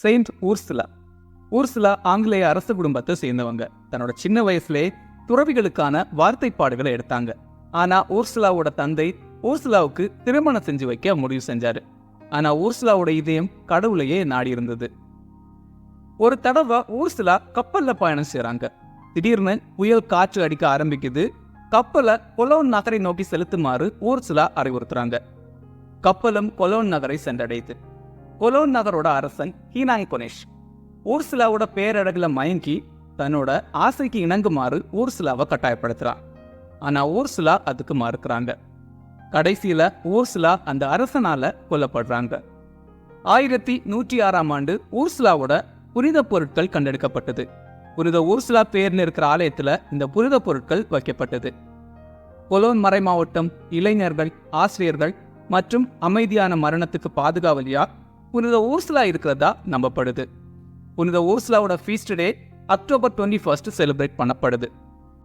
Saint Ursula. Ursula ஆங்கிலேய அரச குடும்பத்தை சேர்ந்தவங்க. தன்னோட சின்ன வயசுலே துறவிகளுக்கான வார்த்தைப்பாடுகளை எடுத்தாங்க. ஆனா ஊர்சுலாவோட தந்தை ஊர்சுலாவுக்கு திருமணம் செஞ்சு வைக்க முடிவு செஞ்சாரு. ஆனா ஊர்சுலாவோட இதயம் கடவுளையே நாடி இருந்தது. ஒரு தடவை ஊர்சுலா கப்பல்ல பயணம் செய்றாங்க. திடீர்னு புயல் காற்று அடிக்க ஆரம்பிக்குது. கப்பலை கொலோன் நகரை நோக்கி செலுத்துமாறு ஊர்சுலா அறிவுறுத்துறாங்க. கப்பலும் கொலோன் நகரை சென்றடையுது. கொலோன் நகரோட அரசன் ஹீனாங் கொனேஷ் ஊர்சுலாவோட பேரழகுல மயங்கி தன்னோட ஆசைக்கு இணங்குமாறு ஊர்சுலாவை கட்டாயப்படுத்துறான். ஆனா ஊர்சுலா அதுக்கு மறுக்கிறாங்க. கடைசியில ஊர்சுலா அந்த அரசனால கொல்லப்படுறாங்க. 1106ஆம் ஆண்டு ஊர்சுலாவோட புனித பொருட்கள் கண்டெடுக்கப்பட்டது. புனித ஊர்சுலா பேர்னு இருக்கிற ஆலயத்துல இந்த புனித பொருட்கள் வைக்கப்பட்டது. கொலோன் மறை மாவட்டம் இளைஞர்கள், ஆசிரியர்கள் மற்றும் அமைதியான மரணத்துக்கு பாதுகாவலியா புனித ஊர்சுலா இருக்கிறதா நம்பப்படுது. புனித ஊர்சுலாவோட ஃபீஸ்ட் டே அக்டோபர் 21 செலிப்ரேட் பண்ணப்படுது.